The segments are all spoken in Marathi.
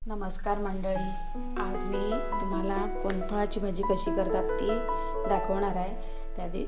नमस्कार मंडळी, आज मी तुम्हाला कोनफळाची भाजी कशी करतात ती दाखवणार आहे। त्याआधी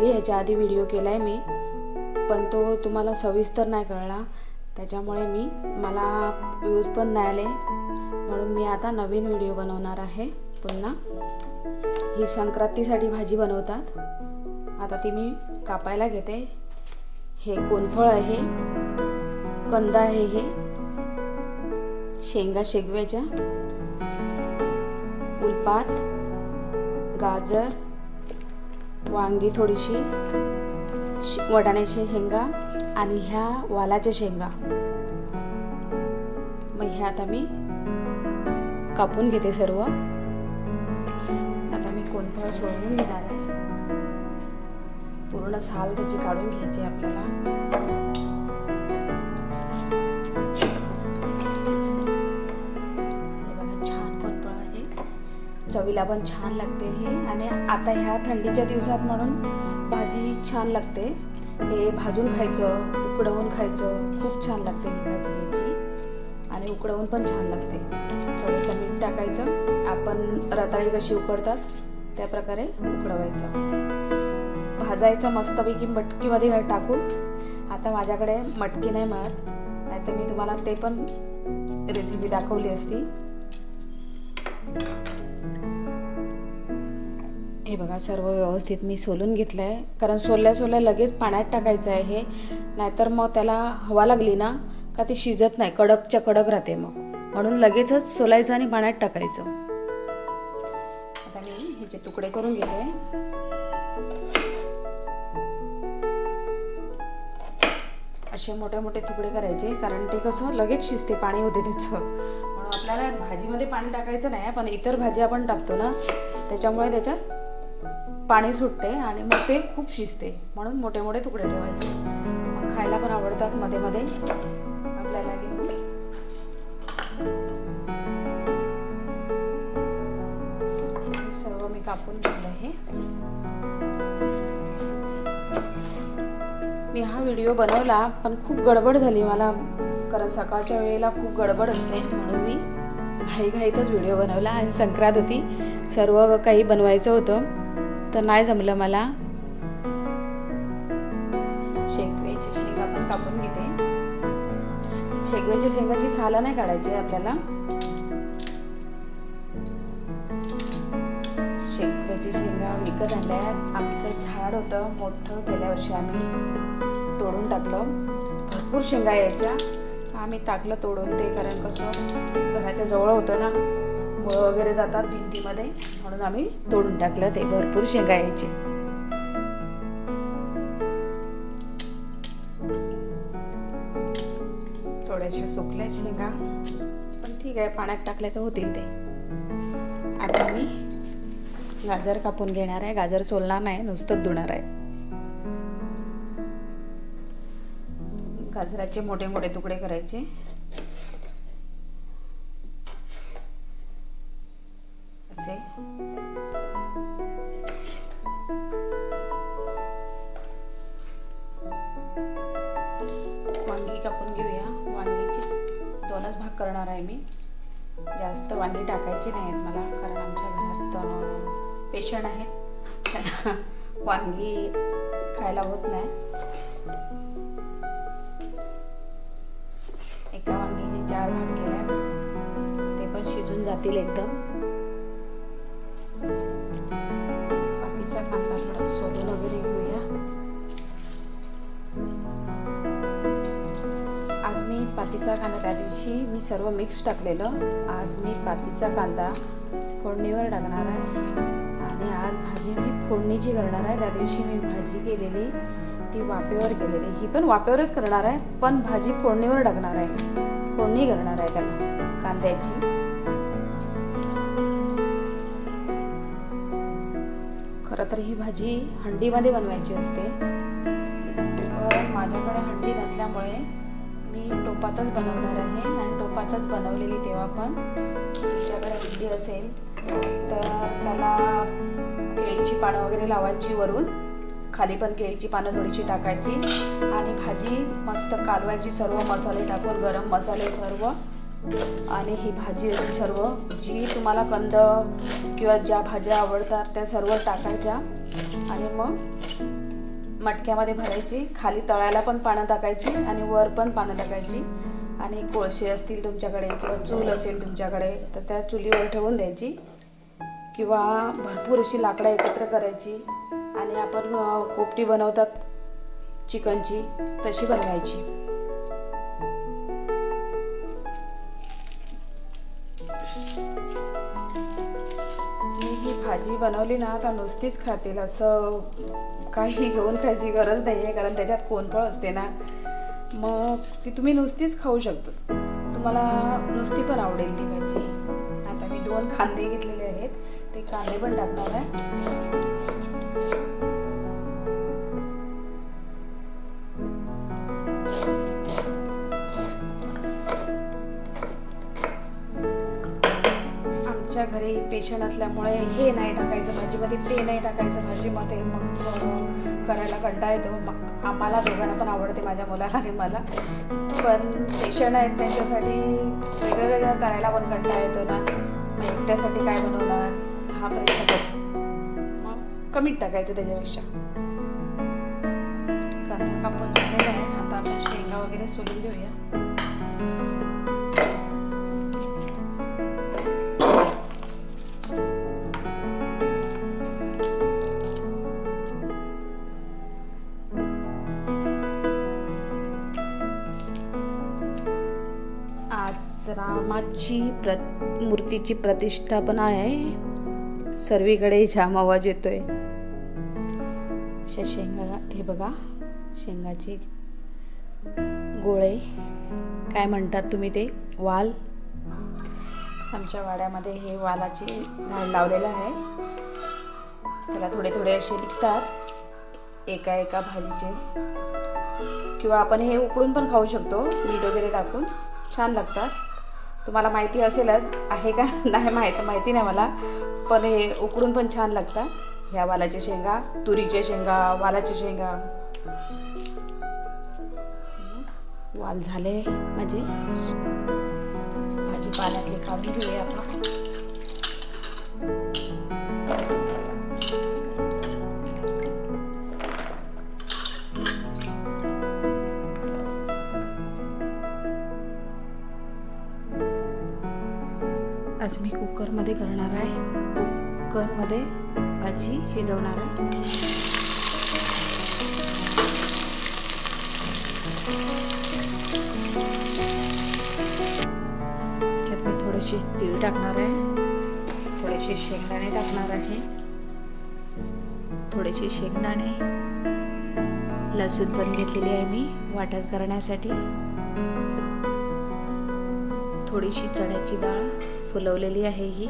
ह्याच्या आधी व्हिडिओ केला आहे मी, पण तो तुम्हाला सविस्तर नाही कळला, त्याच्यामुळे मला व्ह्यूज पण नाही आले, म्हणून मी आता नवीन व्हिडिओ बनवणार आहे। पुन्हा ही संक्रांतीसाठी भाजी बनवतात। आता ती मी कापायला घेते। हे कोनफळ आहे, कंदा आहे, हे शेंगा शेगव्याच्या, उलपात, गाजर, वांगी थोडीशी, वटाण्याची शेंगा आणि ह्या वालाच्या शेंगा। मग ह्या आता मी कापून घेते सर्व। आता मी कोनफळ सोलून घेणार आहे, पूर्ण साल त्याची काढून घ्यायची आपल्याला। चवीला पण छान लागते हे, आणि आता ह्या थंडीच्या दिवसात म्हणून भाजी छान लागते। हे भाजून खायचं, उकडवून खायचं, खूप छान लागते ही भाजी याची, आणि उकडवून पण छान लागते। थोडंसं मीठ टाकायचं, आपण रताळी कशी उकडतात त्या प्रकारे उकडवायचं, भाजायचं मस्तपैकी मटकीमध्ये टाकून। आता माझ्याकडे मटकी नाही मिळत, नाहीतर मी तुम्हाला ते पण रेसिपी दाखवली असती। हे बघा, सर्व व्यवस्थित मी सोलून घेतलं आहे, कारण सोलल्या लगेच पाण्यात टाकायचं आहे हे, नाहीतर मग त्याला हवा लागली ना का ते शिजत नाही, कडकच्या कडक राहते, म्हणून लगेचच सोलायचं आणि पाण्यात टाकायचं। आता मी ह्याचे तुकडे करून घेते। असे मोठे मोठे तुकडे करायचे, कारण ते कसं लगेच शिजते, पाणी होते त्याचं, म्हणून आपल्याला भाजीमध्ये पाणी टाकायचं नाही, पण इतर भाजी आपण टाकतो ना त्याच्यामुळे त्याच्यात पाणी सुटते आणि मग ते खूप शिजते, म्हणून मोठे मोठे तुकडे ठेवायचे। मग खायला पण आवडतात मध्ये मध्ये आपल्याला घेऊन। सर्व मी कापून घेतलं आहे। मी हा व्हिडिओ बनवला, पण खूप गडबड झाली मला, कारण सकाळच्या वेळेला खूप गडबड असते, म्हणून मी घाईतच व्हिडिओ बनवला, आणि संक्रांत होती, सर्व काही बनवायचं होतं, तर नाही जमलं मला। शेगव्याची शेंगा पण कापून घेते। शेगव्याच्या शेंगाची सालं नाही काढायची आपल्याला। शेगव्याची शेंगा विकत आणल्या, आमचं झाड होतं मोठं, गेल्या वर्षी आम्ही तोडून टाकलं, भरपूर शेंगा यायच्या, आम्ही टाकलं तोडून ते, कारण कसं घराच्या जवळ होतं ना, मुळं वगैरे जातात भिंतीमध्ये, म्हणून आम्ही तोडून टाकलं ते, भरपूर शेंगा यायचे। थोड्याशा सुकल्या शेंगा, पण ठीक आहे, पाण्यात टाकले तर होतील ते। आता मी गाजर कापून घेणार आहे, गाजर सोलणार नाही, नुसतं धुणार आहे। गाजराचे मोठे मोठे तुकडे करायचे, असे। वांगी कापून घेऊया। वांगीचे दोनच भाग करणार आहे मी, जास्त वांगी टाकायची नाही आहेत मला, कारण आमच्या घरात पेशंट आहेत, त्यांना वांगी खायला होत नाही। एका वांगीचे 4 भाग केले, ते पण शिजून जातील एकदम। पातीचा कांदा थोडा सोलून वगैरे घेऊया। आज मी पातीचा कांदा, त्या दिवशी मी सर्व मिक्स टाकलेलं, आज मी पातीचा कांदा फोडणीवर टाकणार आहे, आणि आज भाजी मी फोडणीची करणार आहे। त्या दिवशी मी भाजी केलेली ती वाफेवर केलेली, ही पण वाफेवरच करणार आहे, पण भाजी फोडणीवर टाकणार आहे, फोडणी करणार आहे त्याला कांद्याची। खरं तर ही भाजी हंडीमध्ये बनवायची असते, पण माझ्याकडे हंडी नसल्यामुळे मी टोपातच बनवणार आहे, आणि टोपातच बनवलेली तेव्हा पण। तुमच्याकडे हंडी असेल तर त्याला केळीची पानं वगैरे लावायची वरून, खाली पण केळीची पानं थोडीशी टाकायची आणि भाजी मस्त कालवायची सर्व मसाले टाकून, गरम मसाले सर्व आणि ही भाजी अशी सर्व जी तुम्हाला कंद किंवा ज्या भाज्या आवडतात त्या सर्व टाकायच्या आणि मग मटक्यामध्ये भरायची. खाली तळायला पण पानं टाकायची आणि वर पण पानं टाकायची. आणि कोळसे असतील तुमच्याकडे किंवा चूल असेल तुमच्याकडे तर त्या चुलीवर ठेवून द्यायची किंवा भरपूर अशी लाकडं एकत्र करायची आणि आपण कोपटी बनवतात चिकनची तशी बनवायची. ही भाजी बनवली ना आता नुसतीच खातील, असं काही घेऊन खायची गरज नाही आहे, कारण त्याच्यात कोणफळ असते ना, मग ती तुम्ही नुसतीच खाऊ शकता. तुम्हाला नुसती पण आवडेल ती भाजी. आता मी 2 कांदे घेतलेले आहेत, ते कांदे पण टाकणार आहे. आमच्या घरी पेशंट असल्यामुळे हे नाही टाकायचं भाजीमध्ये, ते नाही टाकायचं भाजीमध्ये, मग करायला कंटाळा येतो. आम्हाला दोघांना पण आवडते, माझ्या मुलाला आणि मला, पण पेशंट आहेत त्यांच्यासाठी वेगळं वेगळं करायला पण कंटाळा येतो ना. मग एकट्यासाठी काय बनवणार हा प्रश्न पडतो, मग कमीच टाकायचं त्याच्यापेक्षा. कांदा कापून झालेला आहे, आता आपण शेंगा वगैरे सोलून घेऊया. आज रामाची मूर्तीची प्रतिष्ठापना आहे. सर्वीकडे जाम आवाज येतोय. शेंगा, हे बघा शेंगाचे गोळे काय म्हणतात तुम्ही ते, वाल. आमच्या वाड्यामध्ये हे वालाचे झाड लावलेलं आहे. त्याला थोडे थोडे असे निघतात एका एका भाजीचे, किंवा आपण हे उकळून पण खाऊ शकतो मीठ वगैरे टाकून, छान लागतात. तुम्हाला माहिती असेलच, आहे का नाही माहिती नाही मला, पण हे उकडून पण छान लागतात. ह्या वालाच्या शेंगा, तुरीच्या शेंगा, वालाच्या शेंगा. वाल झाले माझे, भाजी पाण्यातले काढून घेऊया आपण. आज मी कुकरमध्ये करणार आहे. कुकरमध्ये भाजी शिजवणार आहे. त्यात मी थोडेसे तीळ टाकणार आहे, थोडेसे शेंगदाणे टाकणार आहे, थोडेसे शेंगदाणे, लसूण पण घेतलेली आहे मी वाटण करण्यासाठी, थोडीशी चण्याची डाळ फुलवलेली आहे ही,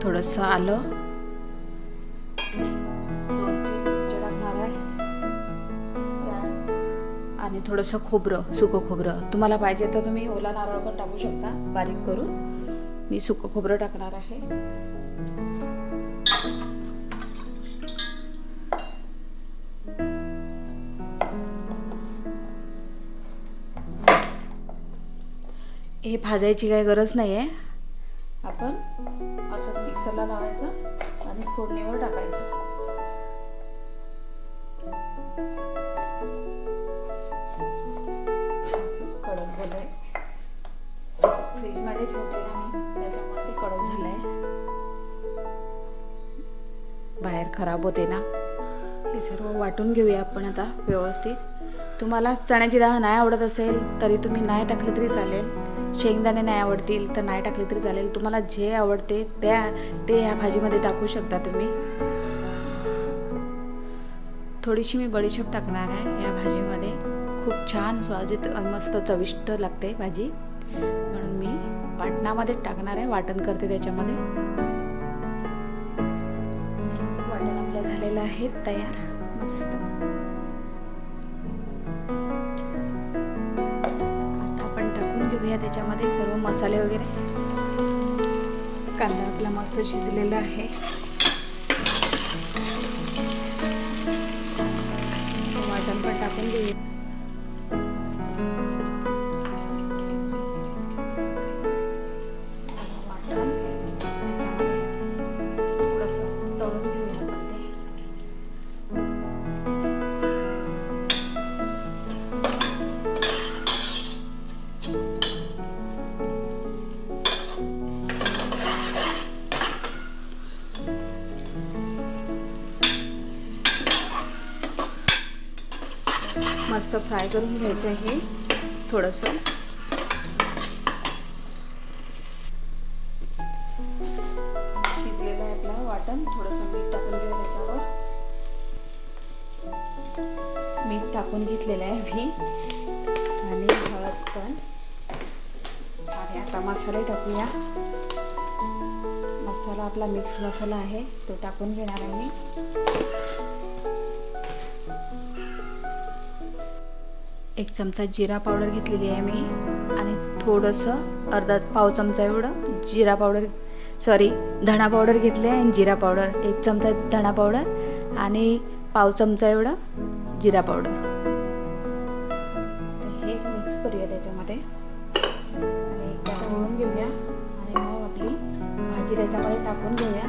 थोडंसं आलं, 2-3 मिरच्या टाकणार आहे आणि थोडंसं खोबरं, सुकं खोबरं. तुम्हाला पाहिजे तर तुम्ही ओला नारळ पण टाकू शकता बारीक करून. मी सुकं खोबरं टाकणार आहे. हे भाजायची काही गरज नाही आहे, आपण असंच मिक्सरला लावायचं आणि फोडणीवर टाकायचं. कडक झालंय, फ्रीजमध्ये ठेवते ना मी, त्याच्यामुळे ते कडक झालंय, बाहेर खराब होते ना. हे सर्व वाटून घेऊया आपण आता व्यवस्थित. तुम्हाला चण्याची डाळ नाही आवडत असेल तरी तुम्ही नाही टाकली तरी चालेल, शेंगदाणे नाही आवडतील तर नाही टाकले तरी चालेल. तुम्हाला जे आवडते ते ह्या भाजीमध्ये टाकू शकता तुम्ही. थोडीशी मी बडीशेप टाकणार आहे या भाजीमध्ये, खूप छान स्वादिष्ट मस्त चविष्ट लागते भाजी, म्हणून मी वाटणामध्ये टाकणार आहे, वाटण करते त्याच्यामध्ये. वाटण आपलं झालेलं आहे तयार मस्त. घेऊया त्याच्यामध्ये सर्व मसाले वगैरे. कांदा आपला मस्त शिजलेला आहे. वाटण पण टाकून घेऊया. फ्राय करून घ्यायचं आहे थोडंसं. शिजलेलं आहे आपलं वाटण. थोडंसं मीठ टाकून घेऊया त्याच्यावर. मीठ टाकून घेतलेलं आहे मी आणि हळद पण. आणि आता मसाले टाकूया. मसाला आपला मिक्स मसाला आहे तो टाकून घेणार आहे मी. एक चमचा जिरा पावडर घेतलेली आहे मी आणि थोडंसं अर्धा पाव चमचा एवढं जिरा पावडर धणा पावडर घेतले आहे. आणि जिरा पावडर 1 चमचा धणा पावडर आणि पाव चमचा एवढं जिरा पावडर. हे मिक्स करूया त्याच्यामध्ये आणि एकदा ढवळून घेऊया आणि मग आपली भाजी त्याच्यामध्ये टाकून घेऊया.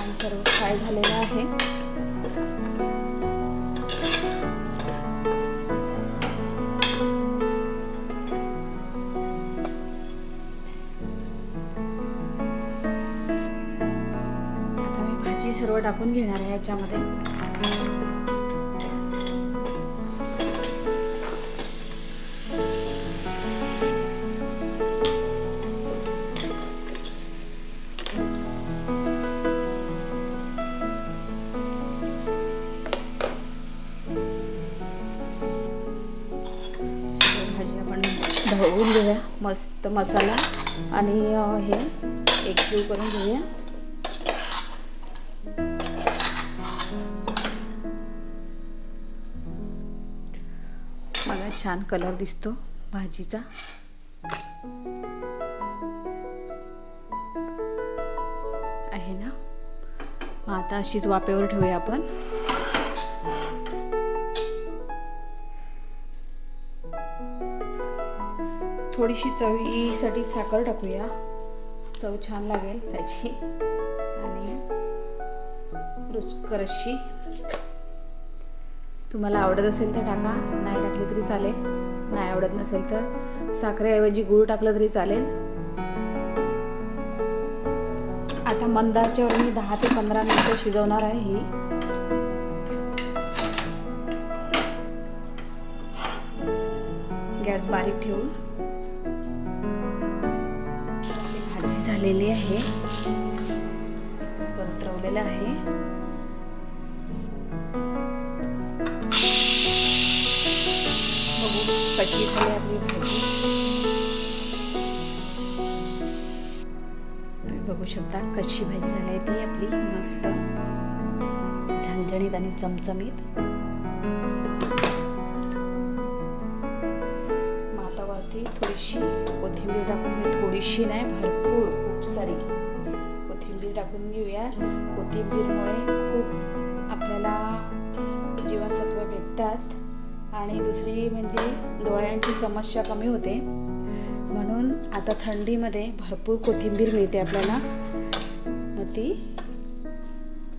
आणि सर्व फ्राय झालेलं आहे. सर्व टाकून घेणार आहे याच्यामध्ये. भाजी आपण ढवळून घेऊया मस्त मसाला आणि हे एकजीव करून घेऊया. मला छान कलर दिसतो भाजीचा. आहे ना. मग आता अशीच वाफेवर ठेवूया आपण. थोडीशी चवीसाठी साखर टाकूया. चव छान लागेल त्याची आणि रुचकर अशी. तुम्हाला आवडत असेल तर टाका, नाही टाकली तरी चालेल. नाही आवडत नसेल तर साखरेऐवजी गूळ टाकलं तरी चालेल. आता मंद आचेवर मी 10 ते 15 मिनिटं शिजवणार आहे ही. गॅस बारीक ठेवून. भाजी झालेली आहे, परतवलेलं आहे. कशी झाली आपली भाजी तुम्ही बघू शकता. कशी भाजी झाली आहे ती आपली मस्त झणझणीत आणि चमचमीत. वरती थोडीशी कोथिंबीर टाकून घेऊ. थोडीशी नाही, भरपूर खूप सारी कोथिंबीर टाकून घेऊया. कोथिंबीरमुळे खूप आपल्याला जीवनसत्व भेटतात आणि दुसरी म्हणजे डोळ्यांची समस्या कमी होते. म्हणून आता थंडीमध्ये भरपूर कोथिंबीर मिळते आपल्याला. मग ती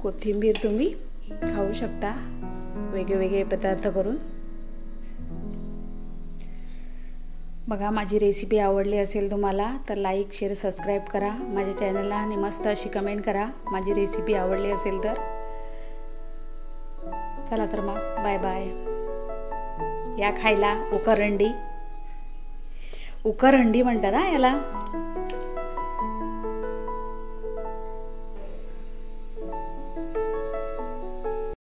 कोथिंबीर तुम्ही खाऊ शकता वेगवेगळे पदार्थ करून. बघा, माझी रेसिपी आवडली असेल तुम्हाला तर लाईक शेअर सबस्क्राईब करा माझ्या चॅनलला आणि मस्त अशी कमेंट करा माझी रेसिपी आवडली असेल तर. चला तर मग बाय बाय. या खायला उकरंडी म्हणतात हा याला.